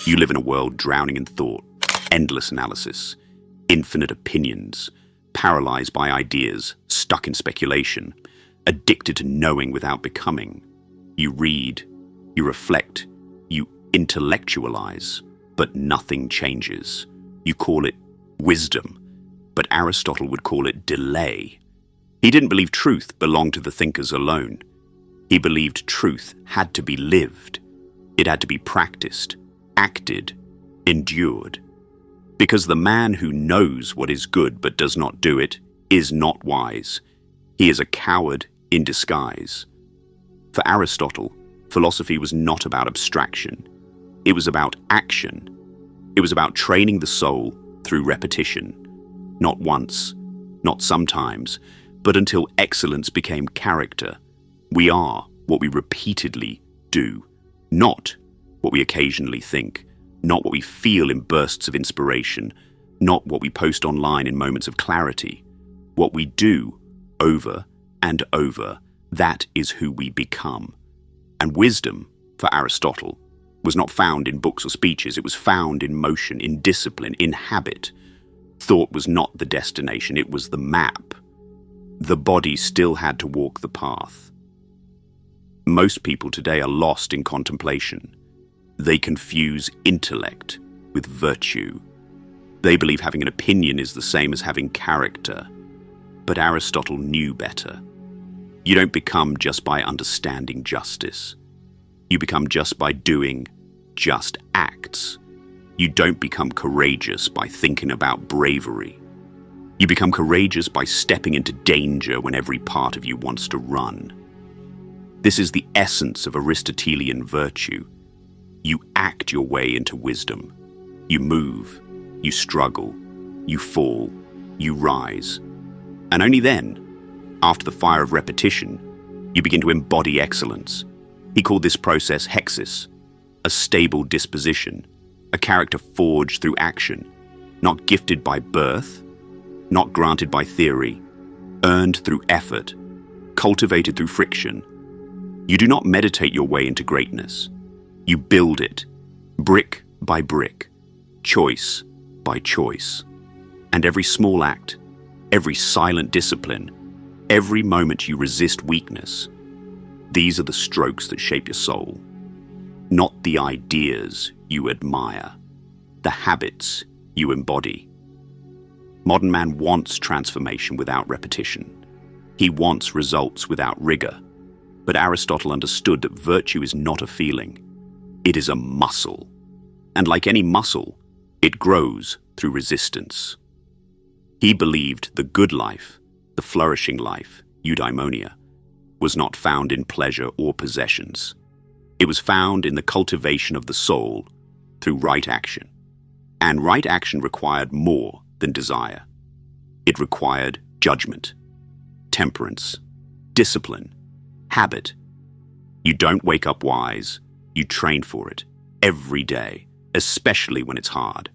You live in a world drowning in thought, endless analysis, infinite opinions, paralyzed by ideas, stuck in speculation, addicted to knowing without becoming. You read, you reflect, you intellectualize, but nothing changes. You call it wisdom, but Aristotle would call it delay. He didn't believe truth belonged to the thinkers alone. He believed truth had to be lived. It had to be practiced, acted, endured. Because the man who knows what is good but does not do it is not wise. He is a coward in disguise. For Aristotle, philosophy was not about abstraction. It was about action. It was about training the soul through repetition. Not once, not sometimes, but until excellence became character. We are what we repeatedly do, not what we occasionally think, not what we feel in bursts of inspiration, not what we post online in moments of clarity. What we do over and over, that is who we become. And wisdom, for Aristotle, was not found in books or speeches. It was found in motion, in discipline, in habit. Thought was not the destination, it was the map. The body still had to walk the path. Most people today are lost in contemplation. They confuse intellect with virtue. They believe having an opinion is the same as having character. But Aristotle knew better. You don't become just by understanding justice. You become just by doing just acts. You don't become courageous by thinking about bravery. You become courageous by stepping into danger when every part of you wants to run. This is the essence of Aristotelian virtue. You act your way into wisdom. You move, you struggle, you fall, you rise. And only then, after the fire of repetition, you begin to embody excellence. He called this process hexis, a stable disposition, a character forged through action, not gifted by birth, not granted by theory, earned through effort, cultivated through friction. You do not meditate your way into greatness. You build it, brick by brick, choice by choice. And every small act, every silent discipline, every moment you resist weakness, these are the strokes that shape your soul. Not the ideas you admire, the habits you embody. Modern man wants transformation without repetition. He wants results without rigor. But Aristotle understood that virtue is not a feeling. It is a muscle. And like any muscle, it grows through resistance. He believed the good life, the flourishing life, eudaimonia, was not found in pleasure or possessions. It was found in the cultivation of the soul through right action. And right action required more than desire. It required judgment, temperance, discipline, habit. You don't wake up wise, you train for it every day, especially when it's hard,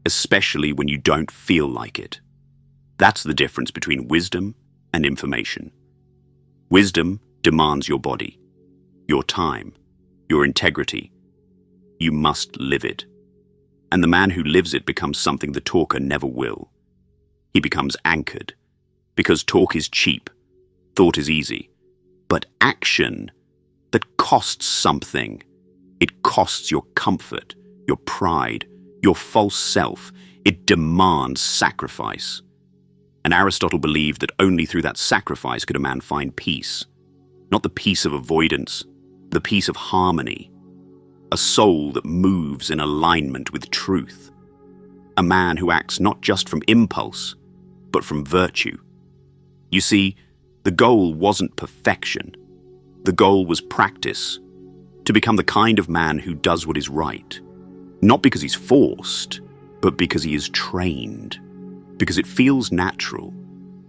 especially when you don't feel like it. That's the difference between wisdom and information. Wisdom demands your body, your time, your integrity. You must live it. And the man who lives it becomes something the talker never will. He becomes anchored, because talk is cheap, thought is easy. But action that costs something, it costs your comfort, your pride, your false self. It demands sacrifice. And Aristotle believed that only through that sacrifice could a man find peace. Not the peace of avoidance, the peace of harmony. A soul that moves in alignment with truth. A man who acts not just from impulse, but from virtue. You see, the goal wasn't perfection. The goal was practice, to become the kind of man who does what is right. Not because he's forced, but because he is trained. Because it feels natural.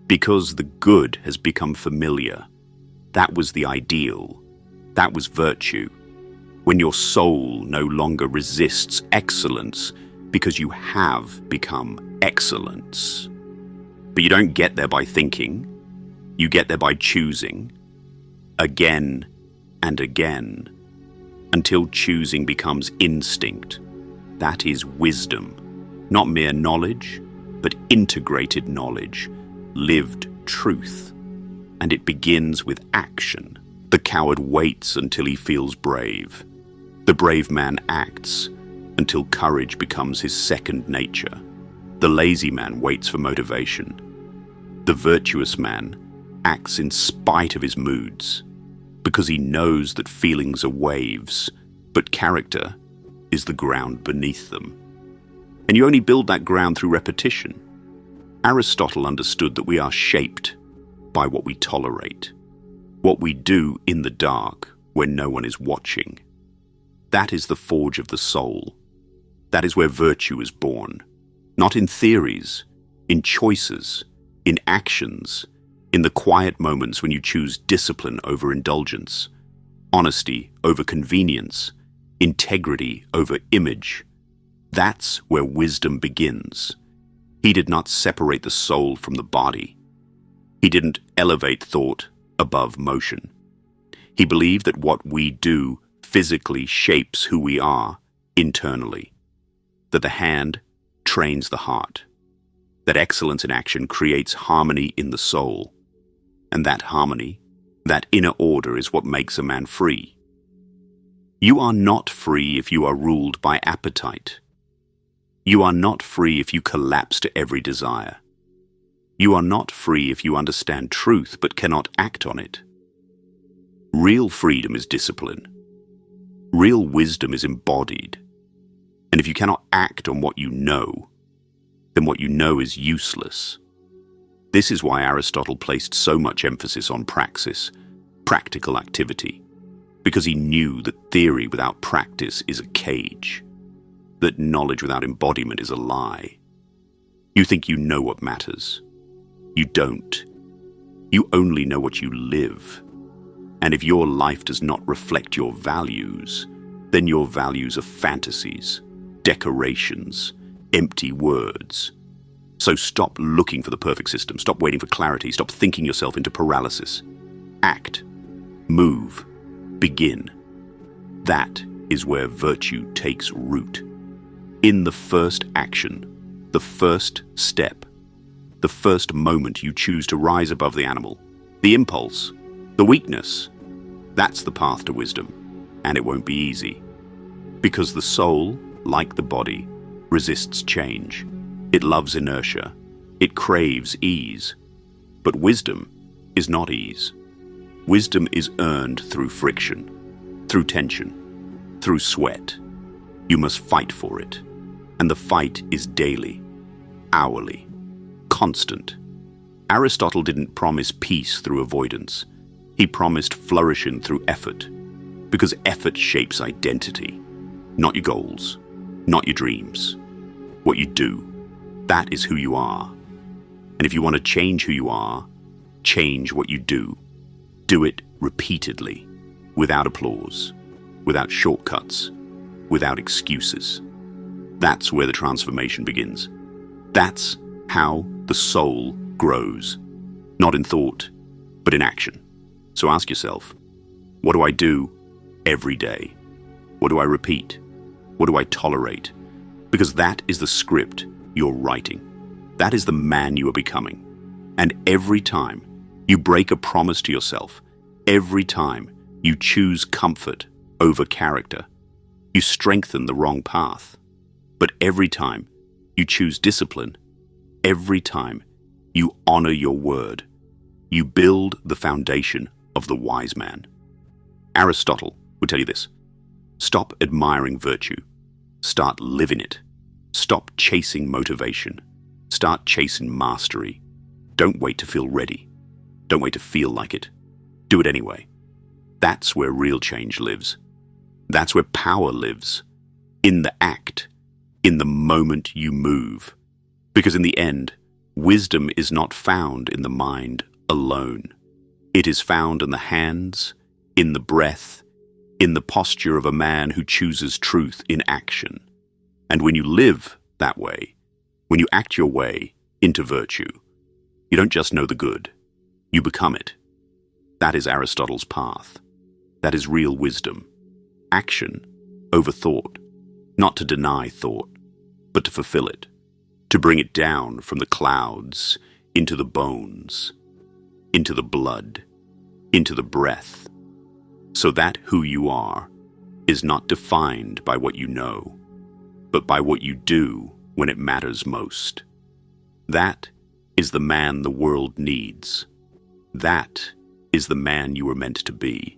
Because the good has become familiar. That was the ideal. That was virtue. When your soul no longer resists excellence because you have become excellence. But you don't get there by thinking. You get there by choosing, again and again, until choosing becomes instinct, That is wisdom. Not mere knowledge, but integrated knowledge, lived truth. And it begins with action. The coward waits until he feels brave. The brave man acts until courage becomes his second nature. The lazy man waits for motivation. The virtuous man acts in spite of his moods, because he knows that feelings are waves, but character is the ground beneath them. And you only build that ground through repetition. Aristotle understood that we are shaped by what we tolerate, what we do in the dark when no one is watching. That is the forge of the soul. That is where virtue is born, not in theories, in choices, in actions, in the quiet moments when you choose discipline over indulgence, honesty over convenience, integrity over image. That's where wisdom begins. He did not separate the soul from the body. He didn't elevate thought above motion. He believed that what we do physically shapes who we are internally, that the hand trains the heart, that excellence in action creates harmony in the soul, and that harmony, that inner order, is what makes a man free. You are not free if you are ruled by appetite. You are not free if you collapse to every desire. You are not free if you understand truth but cannot act on it. Real freedom is discipline. Real wisdom is embodied. And if you cannot act on what you know, then what you know is useless. This is why Aristotle placed so much emphasis on praxis, practical activity, because he knew that theory without practice is a cage, that knowledge without embodiment is a lie. You think you know what matters. You don't. You only know what you live. And if your life does not reflect your values, then your values are fantasies, decorations, empty words. So stop looking for the perfect system. Stop waiting for clarity. Stop thinking yourself into paralysis. Act. Move. Begin. That is where virtue takes root. In the first action, the first step, the first moment you choose to rise above the animal, the impulse, the weakness, that's the path to wisdom. And it won't be easy. Because the soul, like the body, resists change. It loves inertia. It craves ease. But wisdom is not ease. Wisdom is earned through friction, through tension, through sweat. You must fight for it. And the fight is daily, hourly, constant. Aristotle didn't promise peace through avoidance. He promised flourishing through effort, because effort shapes identity. Not your goals, not your dreams. What you do, that is who you are. And if you want to change who you are, change what you do. Do it repeatedly, without applause, without shortcuts, without excuses. That's where the transformation begins. That's how the soul grows, not in thought, but in action. So ask yourself, what do I do every day? What do I repeat? What do I tolerate? Because that is the script you're writing. That is the man you are becoming. And every time you break a promise to yourself, every time you choose comfort over character, you strengthen the wrong path. But every time you choose discipline, every time you honor your word, you build the foundation of the wise man. Aristotle would tell you this: stop admiring virtue. Start living it. Stop chasing motivation. Start chasing mastery. Don't wait to feel ready. Don't wait to feel like it. Do it anyway. That's where real change lives. That's where power lives. In the act. In the moment you move. Because in the end, wisdom is not found in the mind alone. It is found in the hands, in the breath, in the posture of a man who chooses truth in action. And when you live that way, when you act your way into virtue, you don't just know the good, you become it. That is Aristotle's path. That is real wisdom. Action over thought. not to deny thought, but to fulfill it, to bring it down from the clouds into the bones, into the blood, into the breath, so that who you are is not defined by what you know, but by what you do when it matters most. That is the man the world needs. That is the man you were meant to be.